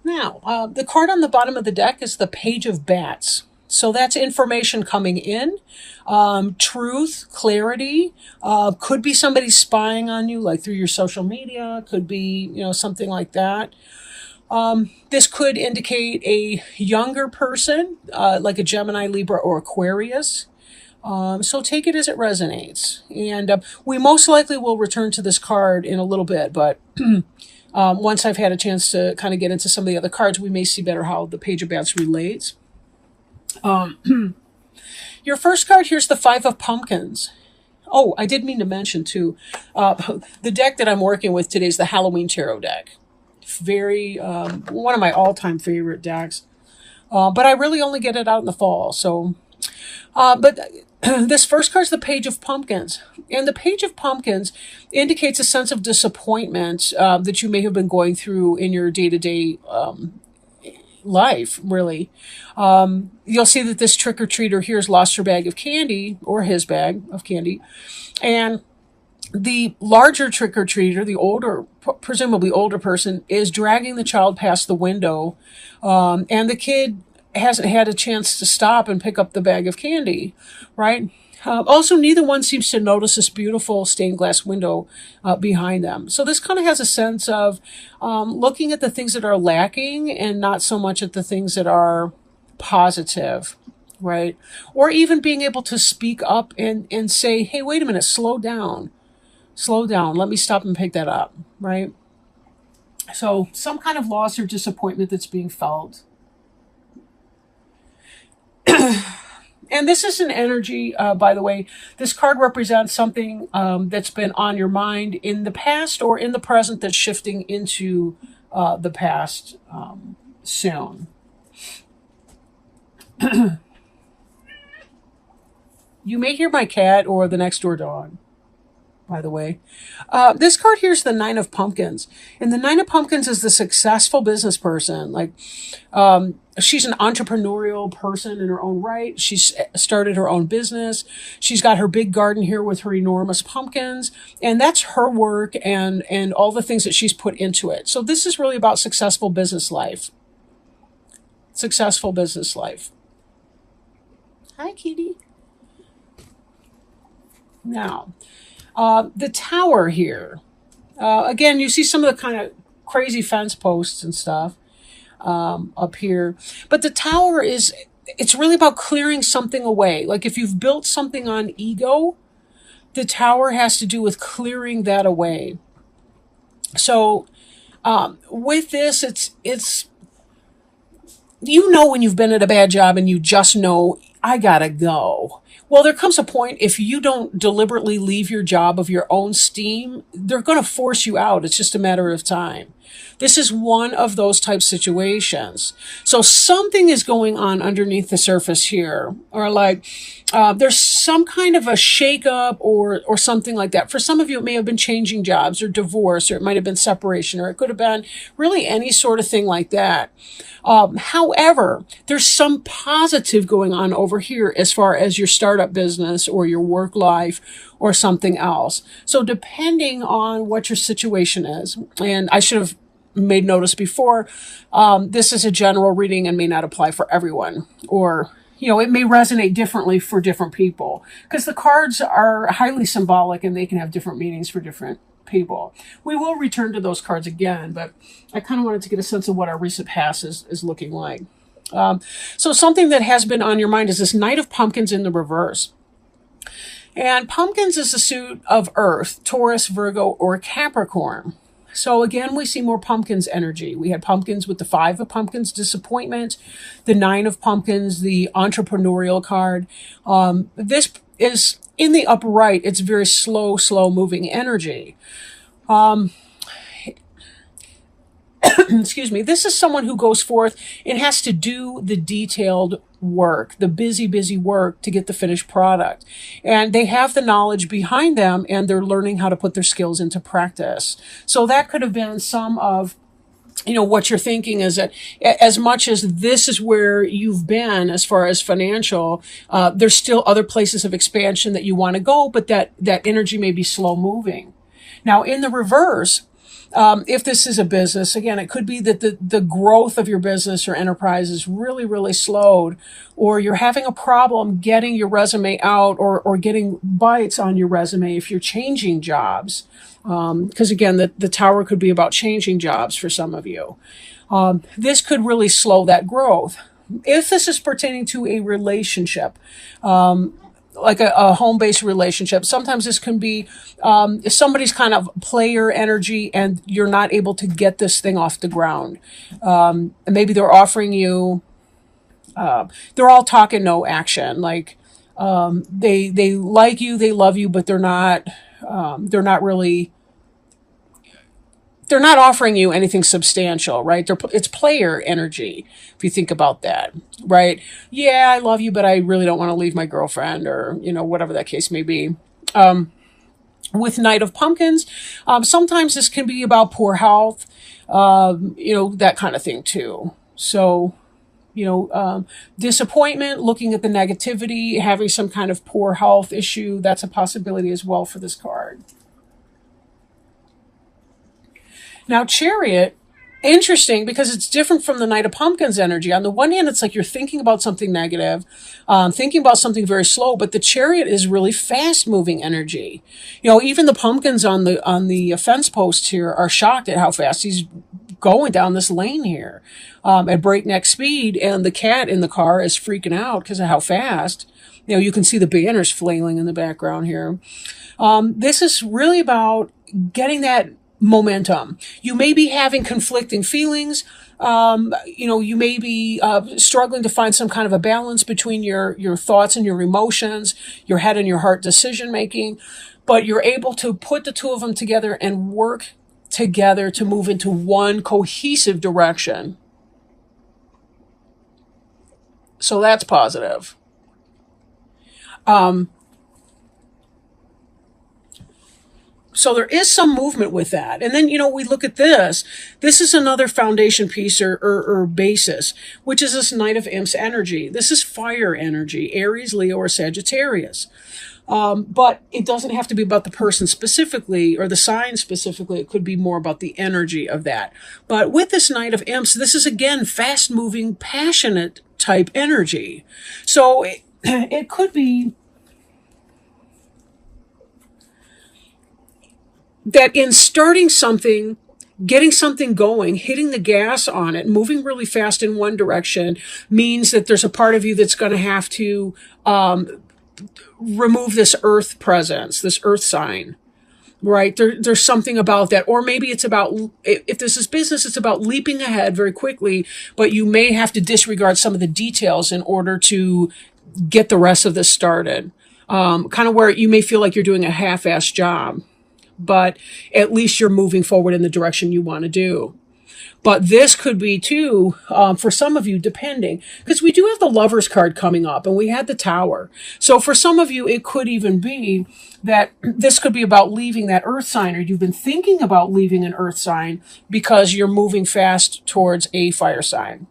Now, the card on the bottom of the deck is the Page of Bats. So that's information coming in, truth, clarity. Could be somebody spying on you, like through your social media. Could be, something like that. This could indicate a younger person, like a Gemini, Libra, or Aquarius. So take it as it resonates. And we most likely will return to this card in a little bit, but once I've had a chance to kind of get into some of the other cards, we may see better how the Page of Bats relates. Your first card here's the Five of Pumpkins. Oh, I did mean to mention too, the deck that I'm working with today is the Halloween Tarot deck. Very, one of my all-time favorite decks. But I really only get it out in the fall. So, but this first card is the Page of Pumpkins. And the Page of Pumpkins indicates a sense of disappointment that you may have been going through in your day-to-day life, really. You'll see that this trick-or-treater here has lost her bag of candy, or his bag of candy. And the larger trick-or-treater, the older, presumably older person, is dragging the child past the window. And the kid hasn't had a chance to stop and pick up the bag of candy, right? Also, neither one seems to notice this beautiful stained glass window behind them. So this kind of has a sense of looking at the things that are lacking and not so much at the things that are positive, right? Or even being able to speak up and say, hey, wait a minute, slow down. Slow down. Let me stop and pick that up, right? So some kind of loss or disappointment that's being felt. And this is an energy, by the way. This card represents something that's been on your mind in the past or in the present that's shifting into the past soon. You may hear my cat or the next door dog, by the way. This card here is the Nine of Pumpkins. And the Nine of Pumpkins is the successful business person. Like, she's an entrepreneurial person in her own right. She's started her own business. She's got her big garden here with her enormous pumpkins. And that's her work and all the things that she's put into it. So this is really about successful business life. Successful business life. Hi, kitty. Now, the Tower here. Again, you see some of the kind of crazy fence posts and stuff up here. But the Tower it's really about clearing something away. Like if you've built something on ego, the Tower has to do with clearing that away. So with this, it's when you've been at a bad job and you just know, I gotta go. Well, there comes a point, if you don't deliberately leave your job of your own steam, they're going to force you out. It's just a matter of time. This is one of those type situations. So something is going on underneath the surface here, or like there's some kind of a shakeup or something like that. For some of you, it may have been changing jobs or divorce, or it might have been separation, or it could have been really any sort of thing like that. However, there's some positive going on over here as far as your startup business or your work life or something else. So depending on what your situation is, and I should have made notice before, this is a general reading and may not apply for everyone, or it may resonate differently for different people, because the cards are highly symbolic and they can have different meanings for different people. We will return to those cards again, but I kind of wanted to get a sense of what our recent past is looking like. So something that has been on your mind is this Knight of Pumpkins in the reverse. And pumpkins is the suit of Earth, Taurus, Virgo, or Capricorn. So again, we see more pumpkins energy. We had pumpkins with the Five of Pumpkins, disappointment, the Nine of Pumpkins, the entrepreneurial card. This is in the upper right. It's very slow moving energy. Excuse me. This is someone who goes forth and has to do the detailed work, the busy work to get the finished product. And they have the knowledge behind them and they're learning how to put their skills into practice. So that could have been some of, what you're thinking is that as much as this is where you've been as far as financial, there's still other places of expansion that you want to go, but that energy may be slow moving. Now in the reverse, If this is a business, again, it could be that the growth of your business or enterprise is really, really slowed, or you're having a problem getting your resume out, or getting bites on your resume if you're changing jobs. Because again, the tower could be about changing jobs for some of you. This could really slow that growth. If this is pertaining to a relationship, like a home-based relationship, sometimes this can be if somebody's kind of player energy and you're not able to get this thing off the ground. And maybe they're offering you, they're all talk and no action. Like they like you, they love you, but they're not really, they're not offering you anything substantial, right? It's player energy, if you think about that, right? Yeah, I love you, but I really don't want to leave my girlfriend, or, whatever that case may be. With Knight of Pumpkins, sometimes this can be about poor health, that kind of thing too. So, disappointment, looking at the negativity, having some kind of poor health issue, that's a possibility as well for this card. Now, Chariot, interesting because it's different from the Knight of Pumpkins energy. On the one hand, it's like you're thinking about something negative, thinking about something very slow, but the Chariot is really fast-moving energy. Even the pumpkins on the fence post here are shocked at how fast he's going down this lane here at breakneck speed, and the cat in the car is freaking out because of how fast. You can see the banners flailing in the background here. This is really about getting that momentum. You may be having conflicting feelings. You may be struggling to find some kind of a balance between your thoughts and your emotions, your head and your heart decision making, but you're able to put the two of them together and work together to move into one cohesive direction. So that's positive. So there is some movement with that. And then, we look at this. This is another foundation piece or basis, which is this Knight of Imps energy. This is fire energy, Aries, Leo, or Sagittarius. But it doesn't have to be about the person specifically or the sign specifically. It could be more about the energy of that. But with this Knight of Imps, this is, again, fast-moving, passionate type energy. So it could be that in starting something, getting something going, hitting the gas on it, moving really fast in one direction means that there's a part of you that's going to have to remove this earth presence, this earth sign, right? There's something about that. Or maybe it's about, if this is business, it's about leaping ahead very quickly, but you may have to disregard some of the details in order to get the rest of this started. Kind of where you may feel like you're doing a half-assed job, but at least you're moving forward in the direction you want to do. But this could be too, for some of you, depending, because we do have the Lover's card coming up and we had the Tower. So for some of you, it could even be that this could be about leaving that earth sign, or you've been thinking about leaving an earth sign because you're moving fast towards a fire sign.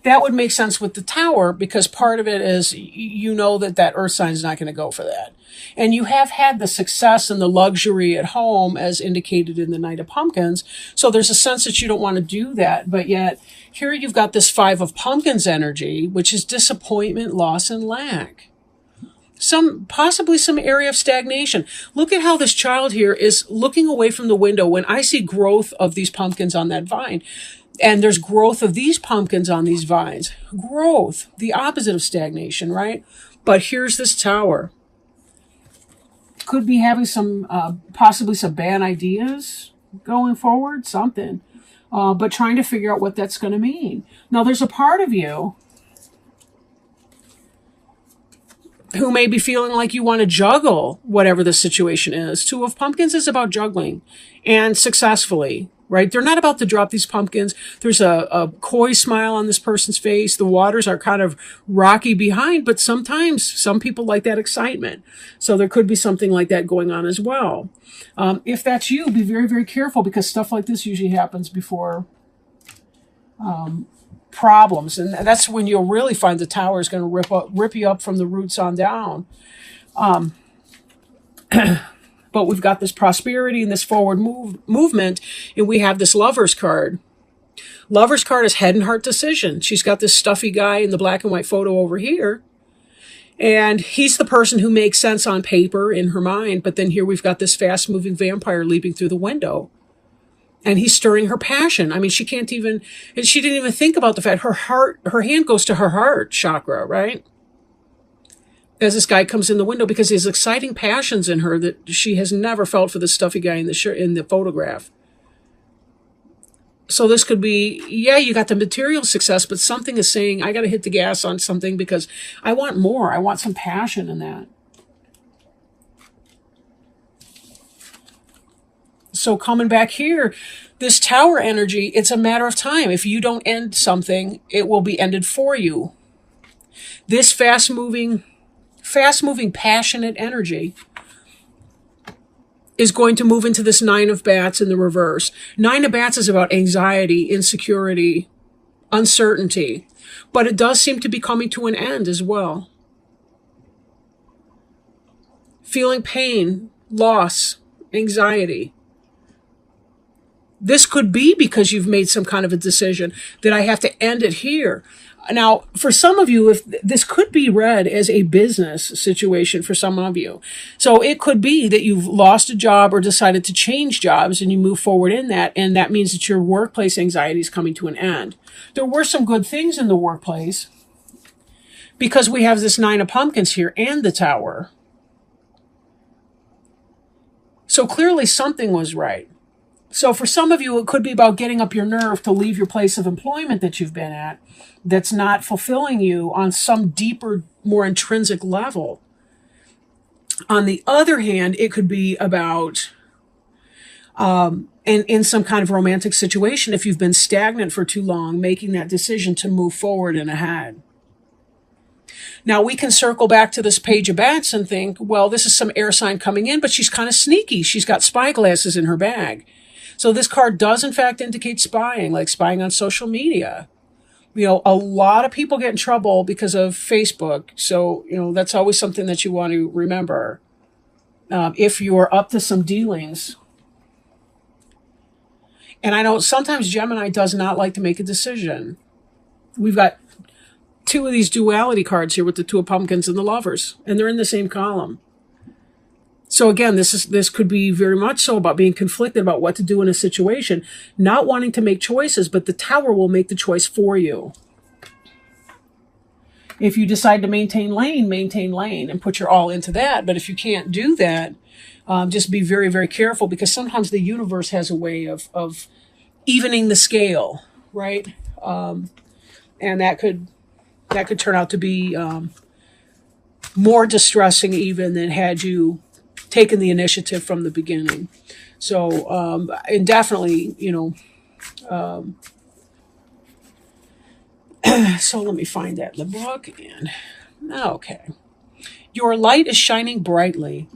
That would make sense with the Tower, because part of it is that earth sign is not going to go for that. And you have had the success and the luxury at home as indicated in the Knight of Pumpkins. So there's a sense that you don't want to do that. But yet here you've got this Five of Pumpkins energy, which is disappointment, loss, and lack. Possibly some area of stagnation. Look at how this child here is looking away from the window. When I see growth of these pumpkins on that vine, and there's growth of these pumpkins on these vines. Growth, the opposite of stagnation, right? But here's this Tower. Could be having possibly some bad ideas going forward, something. But trying to figure out what that's going to mean. Now, there's a part of you who may be feeling like you want to juggle whatever the situation is. Two of Pumpkins is about juggling, and successfully, right? They're not about to drop these pumpkins. There's a coy smile on this person's face. The waters are kind of rocky behind, but sometimes some people like that excitement. So there could be something like that going on as well. If that's you, be very, very careful, because stuff like this usually happens before problems. And that's when you'll really find the Tower is going to rip you up from the roots on down. but we've got this prosperity and this forward movement, and we have this Lover's card. Lover's card is head and heart decision. She's got this stuffy guy in the black and white photo over here. And he's the person who makes sense on paper in her mind. But then here we've got this fast moving vampire leaping through the window. And he's stirring her passion. I mean, she didn't even think about the fact her hand goes to her heart chakra, right? As this guy comes in the window, because there's exciting passions in her that she has never felt for the stuffy guy in the photograph. So this could be, yeah, you got the material success, but something is saying, I got to hit the gas on something because I want more. I want some passion in that. So coming back here, this Tower energy, it's a matter of time. If you don't end something, it will be ended for you. This fast-moving, passionate energy is going to move into this Nine of Bats in the reverse. Nine of Bats is about anxiety, insecurity, uncertainty, but it does seem to be coming to an end as well. Feeling pain, loss, anxiety. This could be because you've made some kind of a decision that I have to end it here. Now, for some of you, if this could be read as a business situation for some of you. So it could be that you've lost a job or decided to change jobs and you move forward in that. And that means that your workplace anxiety is coming to an end. There were some good things in the workplace because we have this Nine of Pumpkins here and the Tower. So clearly something was right. So for some of you, it could be about getting up your nerve to leave your place of employment that you've been at that's not fulfilling you on some deeper, more intrinsic level. On the other hand, it could be about in some kind of romantic situation, if you've been stagnant for too long, making that decision to move forward and ahead. Now, we can circle back to this Page of Bats and think, well, this is some air sign coming in, but she's kind of sneaky. She's got spy glasses in her bag. So this card does, in fact, indicate spying, like spying on social media. You know, a lot of people get in trouble because of Facebook. So, you know, that's always something that you want to remember. If you're up to some dealings. And I know sometimes Gemini does not like to make a decision. We've got two of these duality cards here with the Two of Pumpkins and the Lovers. And they're in the same column. So again, this could be very much so about being conflicted about what to do in a situation, not wanting to make choices, but the Tower will make the choice for you. If you decide to maintain lane and put your all into that. But if you can't do that, just be very, very careful, because sometimes the universe has a way of evening the scale, right? And that could turn out to be more distressing even than had you taken the initiative from the beginning. So, and definitely, you know, so let me find that in the book again. Okay. Your light is shining brightly.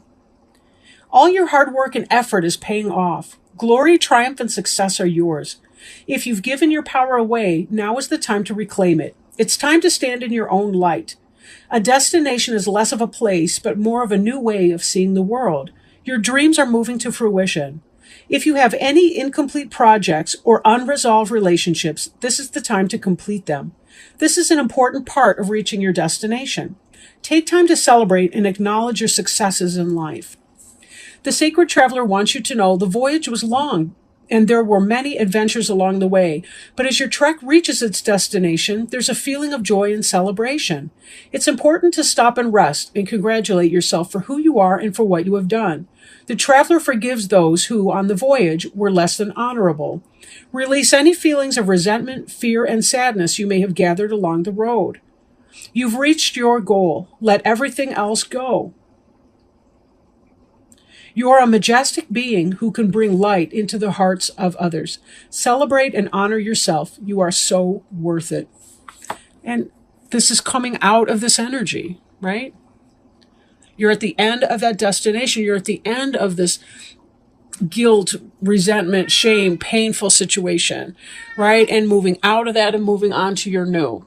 All your hard work and effort is paying off. Glory, triumph, and success are yours. If you've given your power away, now is the time to reclaim it. It's time to stand in your own light. A destination is less of a place, but more of a new way of seeing the world. Your dreams are moving to fruition. If you have any incomplete projects or unresolved relationships, this is the time to complete them. This is an important part of reaching your destination. Take time to celebrate and acknowledge your successes in life. The Sacred Traveler wants you to know the voyage was long, and there were many adventures along the way. But as your trek reaches its destination, there's a feeling of joy and celebration. It's important to stop and rest and congratulate yourself for who you are and for what you have done. The traveler forgives those who, on the voyage, were less than honorable. Release any feelings of resentment, fear, and sadness you may have gathered along the road. You've reached your goal. Let everything else go. You are a majestic being who can bring light into the hearts of others. Celebrate and honor yourself. You are so worth it. And this is coming out of this energy, right? You're at the end of that destination. You're at the end of this guilt, resentment, shame, painful situation, right? And moving out of that and moving on to your new.